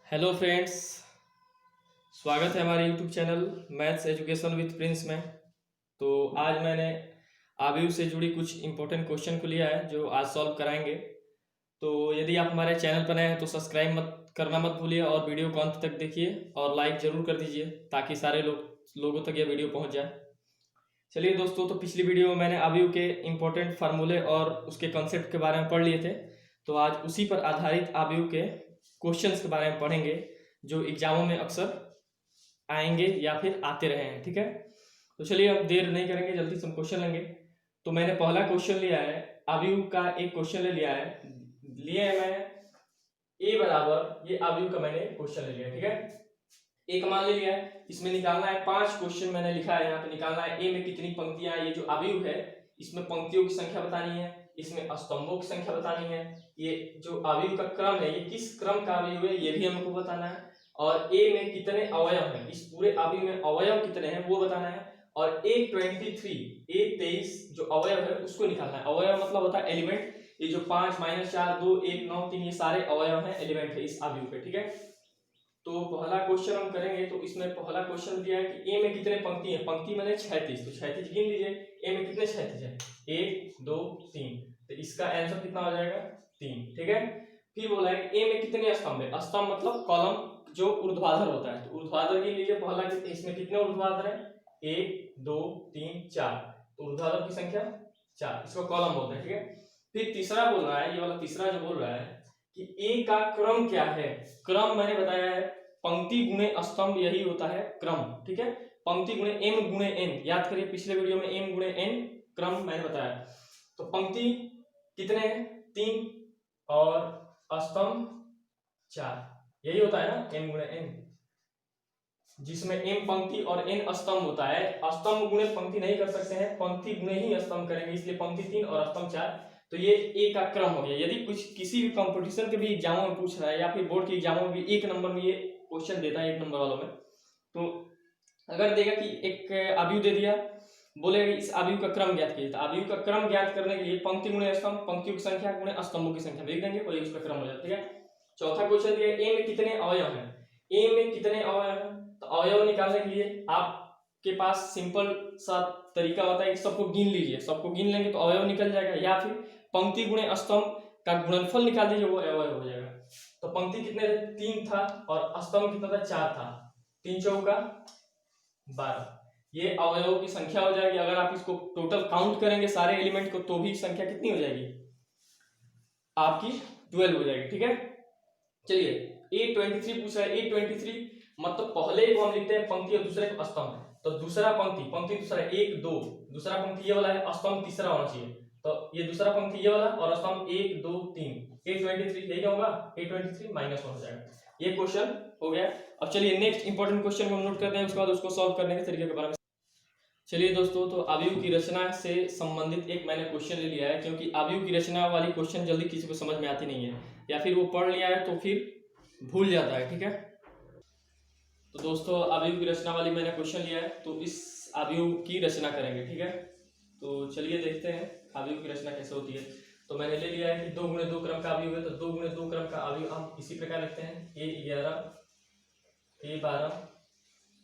Hello friends. स्वागत है हमारे YouTube channel maths education with Prince में। तो आज मैंने आबिव से जुड़ी कुछ इम्पोर्टेंट क्वेश्चन को लिया है जो आज सॉल्व कराएंगे। तो यदि आप हमारे चैनल पर नए हैं तो सब्सक्राइब मत करना मत भूलिए और वीडियो को अंत तक देखिए और लाइक ज़रूर कर दीजिए ताकि सारे लोगों तक यह वीडियो पहुंच जाए। चलिए दोस्तों, तो पिछली वीडियो में मैंने आबिव के इम्पोर्टेंट फार्मूले और उसके कॉन्सेप्ट के बारे में पढ़ लिए थे। तो आज उसी पर आधारित आबिव के क्वेश्चंस के बारे में पढ़ेंगे जो एग्जामों में अक्सर आएंगे या फिर आते रहे हैं। ठीक है, तो चलिए अब देर नहीं करेंगे, जल्दी से हम क्वेश्चन लेंगे। तो मैंने पहला क्वेश्चन लिया है, आबिव का एक क्वेश्चन ले लिया है, मैंने ए बराबर, ये आबिव का मैंने क्वेश्चन ले लिया। ठीक है, एक मान ले लिया है, इसमें निकालना है 5 क्वेश्चन मैंने लिखा है यहाँ पे। निकालना है ए में कितनी पंक्तियां, ये जो आबिव है इसमें पंक्तियों की संख्या बतानी है, इसमें स्तंभों की संख्या बतानी है, ये जो आबिव का क्रम है ये किस क्रम का आबिव है ये भी हमको बताना है, और ए में कितने अवयव हैं, इस पूरे आबिव में अवयव कितने हैं वो बताना है, और A23 जो अवयव है उसको निकालना है। अवयव मतलब होता है एलिमेंट, ये जो 5 -4 2 1 9 3 ये सारे अवयव हैं, एलिमेंट है इस आबिव के। ठीक है, तो पहला क्वेश्चन हम करेंगे। तो इसमें पहला क्वेश्चन दिया है कि ए में कितने पंक्ति है, पंक्ति मैंने 36, तो 36 गिन लीजिए। ए में कितने 36 है, 1 2 3, तो इसका आंसर कितना हो जाएगा 3। ठीक है, फिर बोला है कि ए में कितने स्तंभ है, स्तंभ मतलब कॉलम जो ऊर्ध्वाधर होता है, तो ऊर्ध्वाधर गिन लीजिए। पहला इसमें कितने ऊर्ध्वाधर है, 1 2 3 4, तो ऊर्ध्वाधर की संख्या 4, इसको कॉलम बोलते हैं। ठीक है, फिर तीसरा बोल रहा है, ये वाला तीसरा जो बोल रहा है कि ए का क्रम क्या है। क्रम मैंने बताया है पंक्ति गुणे स्तंभ, यही होता है क्रम। ठीक है, पंक्ति गुणे एम गुणे एन, याद करिए पिछले वीडियो में एम गुणे एन क्रम मैंने बताया। तो पंक्ति कितने हैं 3 और स्तंभ 4, यही होता है ना एम गुणे एन, जिसमें एम पंक्ति और एन स्तंभ होता है। स्तंभ गुणे पंक्ति नहीं कर सकते हैं, पंक्ति गुणे ही स्तंभ करेंगे, इसलिए पंक्ति 3 और स्तंभ 4। तो ये ए का क्रम हो गया। यदि कुछ किसी भी कंपटीशन के भी एग्जामों में पूछ रहा है या फिर बोर्ड के एग्जामों में भी 1 नंबर में ये क्वेश्चन देता है, 1 नंबर वालों में, तो अगर देगा कि एक आबिव दे दिया, बोलेगा इस आबिव का क्रम ज्ञात कीजिए, तो आबिव का क्रम ज्ञात करने के लिए पंक्ति गुणे स्तंभ, पंक्तियों की संख्या गुणे स्तंभों की संख्या लिख देंगे, वही उसका क्रम हो जाता है। ठीक है, चौथा क्वेश्चन दिया ए में कितने अवयव हैं, ए में कितने अवयव हैं, तो अवयव निकालने के लिए आपके पास सिंपल सा तरीका होता है कि सबको गिन लीजिए, सबको गिन लेंगे तो अवयव निकल जाएगा, या फिर पंक्ति गुणे स्तंभ का गुणनफल निकाल दीजिए, वो अवयव हो जाएगा। तो पंक्ति कितने थे 3 था और स्तंभ कितना था 4 था, 3 चौका 12, ये अवयवों की संख्या हो जाएगी। अगर आप इसको टोटल काउंट करेंगे सारे एलिमेंट को तो भी संख्या कितनी हो जाएगी आपकी 12 हो जाएगी। ठीक है, चलिए A23 पूछ रहा है, A23 मतलब पहले को हम लिखते हैं पंक्ति और दूसरे को स्तंभ, तो दूसरा पंक्ति दूसरा 1 2, दूसरा पंक्ति ये वाला है, स्तंभ तीसरा होना चाहिए, तो ये दूसरा पंक्ति ये वाला और स्तंभ 1 2 3, A23 यही क्या होगा A23 -1 हो जाएगा। ये क्वेश्चन हो गया। अब चलिए नेक्स्ट इंपॉर्टेंट क्वेश्चन को हम नोट करते हैं, उसके बाद उसको सॉल्व करने के तरीके के बारे में। चलिए दोस्तों, तो आबिव की रचना से संबंधित एक मैंने क्वेश्चन ले लिया है, क्योंकि आबिव की रचना वाली क्वेश्चन जल्दी किसी को समझ में आती नहीं है, या फिर वो पढ़ लिया है तो फिर भूल जाता है। ठीक है, तो दोस्तों आबिव की रचना वाली मैंने क्वेश्चन लिया है, तो इस आबिव की रचना करेंगे। ठीक है, तो चलिए देखते हैं आबिव की रचना कैसे होती है। तो मैंने ले लिया है कि 2 गुणे 2 क्रम का आबिव है, तो 2 गुणे 2 क्रम का आबिव हम इसी प्रकार लिखते हैं, A11 A12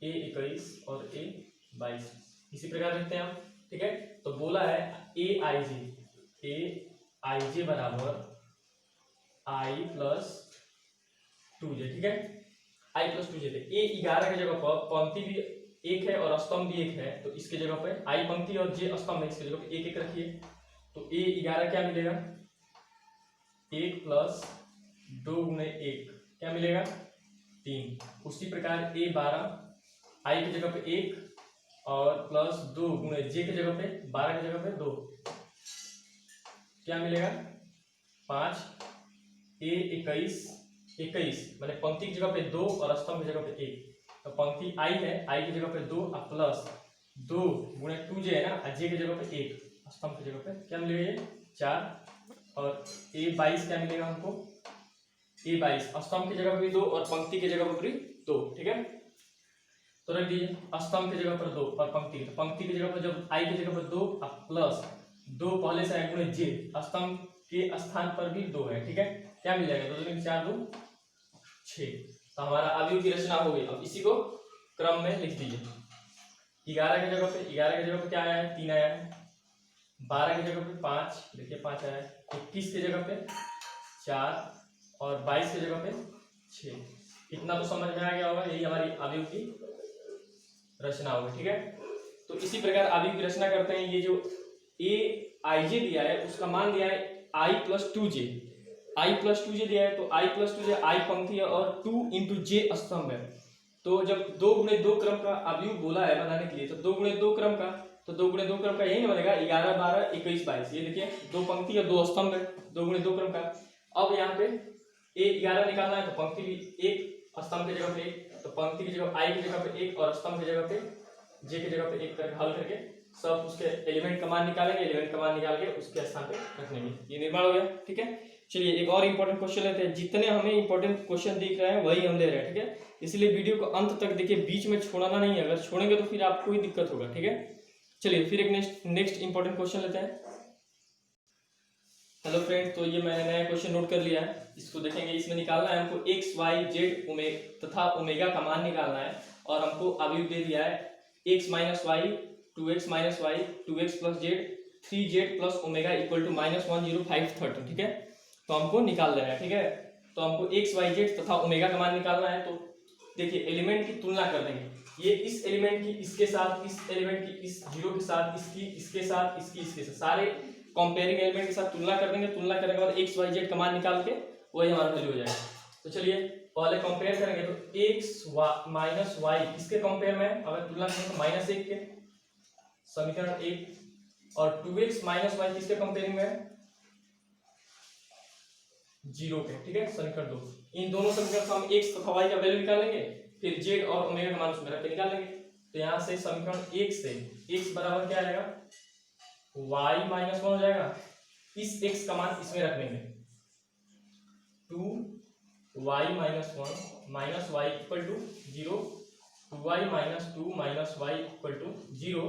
A21 और A22, इसी प्रकार लिखते हैं हम। ठीक है, तो बोला है aij बराबर i प्लस 2j। ठीक है, i प्लस 2j थे। A11 की जगह पर पंक्ति भी 1 है और स्तंभ भी 1 है, तो इसके जगह पे i पंक्ति और j स्तंभ है, इसके जगह पे 1 1 रखिए, तो A11 क्या मिलेगा 1 प्लस 2 गुणे 1 क्या मिलेगा 3। उसी प्रकार A12 i की जगह पे 1 और प्लस 2 गुणे j की जगह पे 12 की जगह पे 2 क्या मिलेगा 5। A21 मैंने पंक्ति की जगह पे 2 और स्तंभ की जगह पे 1, तो पंक्ति i है, i की जगह पे 2 और प्लस 2 गुणे 2j है ना, j की जगह पे 1, स्तंभ की जगह पे क्या मिलेगा ये 4, और A22 क्या मिलेगा हमको A22 स्तंभ की जगह पे भी 2 और पंक्ति की जगह पर भी 2। ठीक है, तो रख दीजिए स्तंभ की जगह पर 2 और पंक्ति की जगह पर जब i की जगह पर 2 प्लस 2 पहले से है गुणे j, स्तंभ के स्थान पर भी 2 है। ठीक है, क्या मिल जाएगा 2 4 2 6, तो हमारा अवयव की रचना हो गई। अब इसी को क्रम में लिख दीजिए। 11 की जगह पे क्या आया है, 3 आया है। 12 की जगह पे 5, देखिए 5 आया है। 21 की जगह पे 4 और 22 की जगह पे 6। इतना तो समझ में आ गया होगा, यही हमारी अवयव की रचना होगी। ठीक है, तो इसी प्रकार अवयव की रचना करते हैं। ये जो aij दिया है उसका मान दिया है i + 2j। i + 2j दिया है तो i + 2j i पंक्ति है और 2 × j स्तंभ है। तो जब 2 × 2 क्रम का अवयव बोला है बनाने के लिए, तो 2 × 2 क्रम का, तो 2 × 2 क्रम का यही ना बनेगा 11 12 21 22। ये देखिए 2 पंक्ति और 2 स्तंभ है 2 × 2 क्रम का। अब यहाँ पे a11 निकालना है तो पंक्ति भी 1, स्तंभ की जगह पे 1, तो पंक्ति की जगह i की जगह पे 1 और स्तंभ की जगह पे j की जगह पे 1 करके हल करके सब उसके एलिमेंट का मान निकालेंगे। एलिमेंट का मान निकाल के उसके स्थान पे रख लेंगे। ये निर्माण हो गया। ठीक है, चलिए एक और इंपॉर्टेंट क्वेश्चन लेते हैं। जितने हमें इंपॉर्टेंट क्वेश्चन दिख रहे हैं वही हम ले रहे हैं। ठीक है, इसलिए वीडियो को अंत तक देखिए, बीच में छोड़ना नहीं है। अगर छोड़ेंगे तो फिर आपको ही दिक्कत होगा। ठीक है, चलिए फिर एक नेक्स्ट इंपॉर्टेंट क्वेश्चन लेते हैं। हेलो फ्रेंड, तो ये मैंने नया क्वेश्चन नोट कर लिया है, इसको देखेंगे। इसमें निकालना है हमको x y z तथा ओमेगा का मान निकालना है और हमको अवयव दे दिया है x - y 2x - y 2x + z 3z + omega = -105 13। ठीक है, तो हमको निकाल लेना है। ठीक है, तो हमको x y z तथा ओमेगा का मान निकालना है। तो देखिए एलिमेंट की तुलना कर देंगे। ये इस एलिमेंट की इसके साथ, इस एलिमेंट की इस जीरो के साथ, इसकी इसके साथ, इसकी इसके साथ, सारे कंपेयरिंग एलिमेंट के साथ तुलना कर देंगे। तुलना करने के बाद x y z का मान निकाल के वही हमारा वैल्यू हो जाएगा। तो चलिए पहले कंपेयर करेंगे। तो x - y इसके कंपेयर में अगर तुलना करें तो -1 के समीकरण 1 और 2x - y किसके कंपेयरिंग में 0 के। ठीक है, समीकरण 2। इन दोनों समीकरण से हम x तथा y का वैल्यू निकालेंगे, फिर z और ओमेगा का मान उसमें रख के निकालेंगे। तो यहाँ से समीकरण 1 से x बराबर क्या आएगा, y - 1 हो जाएगा। इस x का मान इसमें रख देंगे, 2y - 1 - y = 0, 2y - 2 - y = 0।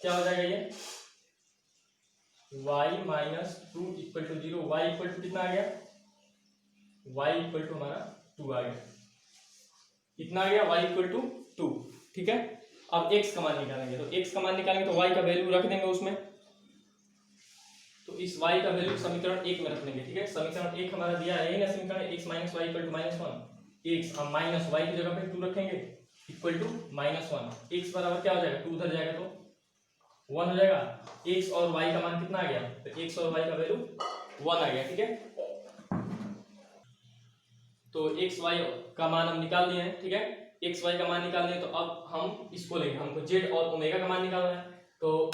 क्या हो जाएगा ये, y - 2 = 0, y = कितना आ गया, y = हमारा 2 आ गया। कितना आ गया, y = 2। ठीक है, अब x का मान निकालेंगे। तो x का मान निकालेंगे तो y का वैल्यू रख देंगे उसमें। तो इस y का वैल्यू समीकरण 1 में रख लेंगे। ठीक है, समीकरण 1 हमारा दिया है, यही ना समीकरण x - y = -1। x हम -y की जगह पे 2 रखेंगे इक्वल टू -1। x बराबर क्या हो जाएगा, 2 उधर जाएगा तो 1 हो जाएगा। x और y का मान कितना आ गया, तो x और y का वैल्यू 1 आ गया। ठीक है, तो x y का मान हम निकाल लिए हैं। ठीक है, x y का मान निकाल लिए, तो अब हम इसको लेंगे। हमको z और ओमेगा का मान निकालना है। तो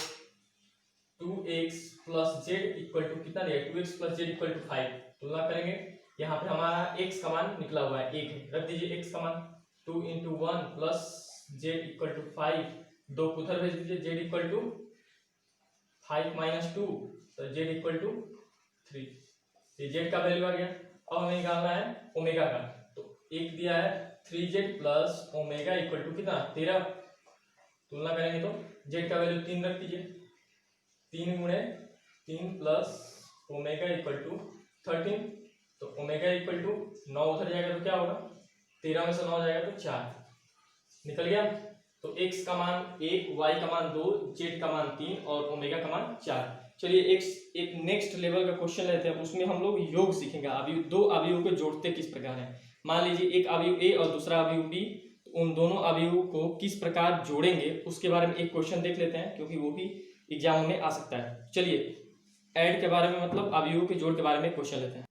2x + z = कितना दिया, 2x + z = 5। तुलना करेंगे, यहाँ पे हमारा x का मान निकला हुआ है 1, रख दीजिए x का मान। 2 × 1 + z = 5, 2 को उधर भेज दीजिए, z = 5 - 2, तो z = 3। ये z का वैल्यू आ गया। अब हमें निकालना है ओमेगा का। तो एक दिया है 3z + ओमेगा = कितना, 13। तुलना करेंगे तो z का वैल्यू 3 रख दीजिए, 3 × 3 + ओमेगा = 13। तो ओमेगा = 9 उधर जाएगा तो क्या होगा, 13 में से 9 जाएगा तो 4 निकल गया। तो x का मान 1, y का मान 2, z का मान 3 और ओमेगा का मान 4। चलिए एक नेक्स्ट लेवल का क्वेश्चन लेते हैं। उसमें हम लोग योग सीखेंगे। अवयव, दो अवयवों को जोड़ते किस प्रकार है। मान लीजिए एक अवयव a और दूसरा अवयव b, उन दोनों अवयवों को किस प्रकार जोड़ेंगे उसके बारे में एक क्वेश्चन देख लेते हैं, क्योंकि वो भी एग्जाम में आ सकता है। चलिए ऐड के बारे में, मतलब अवयवों के जोड़ के बारे में क्वेश्चन लेते हैं।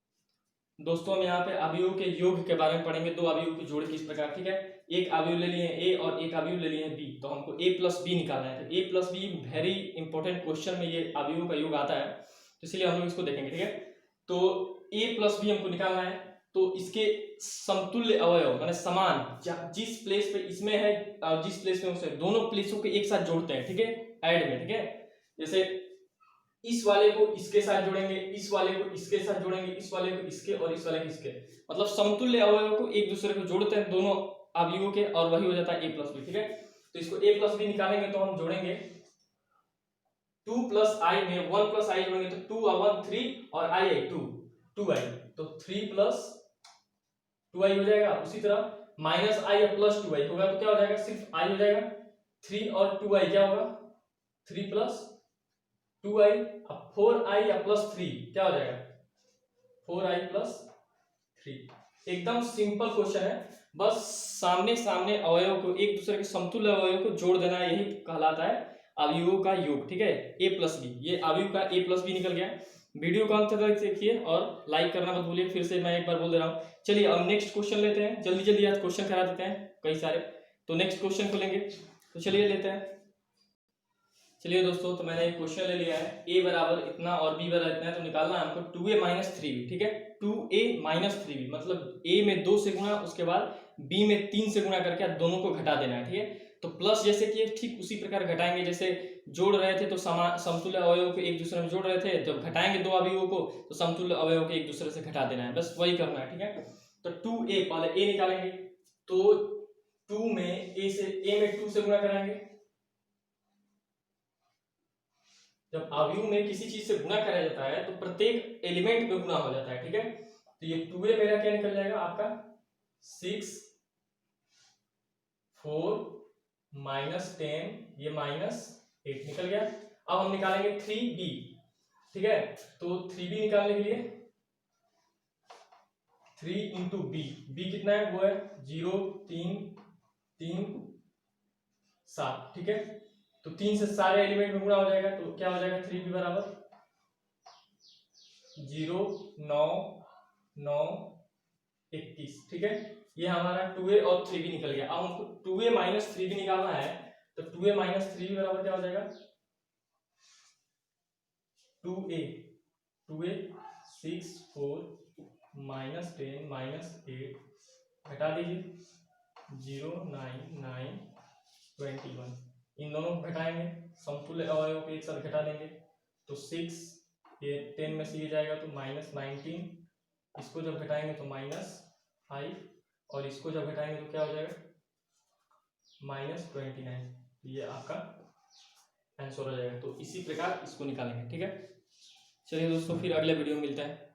दोस्तों हम यहाँ पे अवयवों के योग के बारे में पढ़ेंगे। दो अवयवों के जोड़ किस प्रकार। ठीक है, एक अवयव ले लिए a और एक अवयव ले लिए b, तो हमको a + b निकालना है। तो a + b very important question में ये अवयवों का योग आता है, तो इसलिए हम लोग इसको देखेंगे। ठीक है, तो a + b हमको निकालना है। तो इसके समतुल्य अवयव माने समान, जिस प्लेस पे इसमें है और जिस प्लेस पे उसमें, दोनों प्लेसों को एक साथ जोड़ते हैं। ठीक है, ऐड में। ठीक है, जैसे इस वाले को इसके साथ जोड़ेंगे, इस वाले को इसके साथ जोड़ेंगे, इस वाले को इसके और इस वाले को इसके, मतलब समतुल्य अवयवों को एक दूसरे को जोड़ते हैं दोनों अवयवों के, और वही हो जाता है a + b। ठीक है, तो इसको a + b निकालेंगे तो हम जोड़ेंगे 2 + i में 1 + i जोड़ेंगे तो 2 और 1 3 और i 2 2i, तो 3 + 2i हो जाएगा। उसी तरह माइनस आई या प्लस 2i होगा तो क्या हो जाएगा, सिर्फ i हो जाएगा। 3 और 2i क्या होगा, 3 प्लस 2i। अब 4i या प्लस 3 क्या हो जाएगा, 4i प्लस 3। एकदम सिंपल क्वेश्चन है, बस सामने सामने अवयव को, एक दूसरे के समतुल्य अवयव को जोड़ देना, यही कहलाता है अवयवों का योग। ठीक है, a प्लस बी, ये अवयव का a प्लस बी निकल गया। वीडियो को अंत तक देखिए और लाइक करना मत भूलिए। फिर से मैं एक बार बोल दे रहा हूँ। चलिए अब नेक्स्ट क्वेश्चन लेते हैं, जल्दी जल्दी आज क्वेश्चन करा देते हैं कई सारे। तो नेक्स्ट क्वेश्चन को लेंगे, तो चलिए लेते हैं। चलिए दोस्तों, तो मैंने एक क्वेश्चन ले लिया है, a बराबर इतना और b बराबर इतना है, तो निकालना है हमको 2a माइनस 3b। ठीक है, 2a माइनस 3b मतलब a में 2 से गुणा, उसके बाद b में 3 से गुणा करके दोनों को घटा देना है। ठीक है, तो प्लस जैसे कि ठीक उसी प्रकार घटाएंगे, जैसे जोड़ रहे थे तो समतुल्य अवयवों को एक दूसरे में जोड़ रहे थे, जब घटाएंगे दो अवयवों को तो समतुल्य अवयवों को एक दूसरे से घटा देना है, बस वही करना है। ठीक है, तो 2a, पहले a निकालेंगे, तो 2 में a में 2 से गुणा कराएंगे। जब अवयव में किसी चीज से गुणा करा जाता है तो प्रत्येक एलिमेंट में गुणा हो जाता है। ठीक है, तो ये 2a मेरा क्या निकल जाएगा आपका 6 4 माइनस 10, ये माइनस 8 निकल गया। अब हम निकालेंगे 3b। ठीक है, तो 3b निकालने के लिए 3 इंटू बी, बी कितना है, वो है 0 3 3 7। ठीक है, तो 3 से सारे एलिमेंट में गुणा हो जाएगा, तो क्या हो जाएगा 3b बराबर 0 9 9 21। ठीक है, ये हमारा 2a और 3b निकल गया। अब हमको 2a माइनस 3b निकालना है, तो 2a माइनस 3b बराबर क्या हो जाएगा, 2a 6 4 माइनस 10 माइनस 8 घटा दीजिए 0 9 9 21। इन दोनों को घटाएंगे, समतुल्य अवयवों को एक साथ घटा देंगे, तो 6, ये 10 में से ये जाएगा तो माइनस 19, इसको जब घटाएंगे तो माइनस 5, और इसको जब घटाएंगे तो क्या हो जाएगा माइनस 29। ये आपका आंसर हो जाएगा। तो इसी प्रकार इसको निकालेंगे। ठीक है, चलिए दोस्तों, फिर अगले वीडियो में मिलते हैं।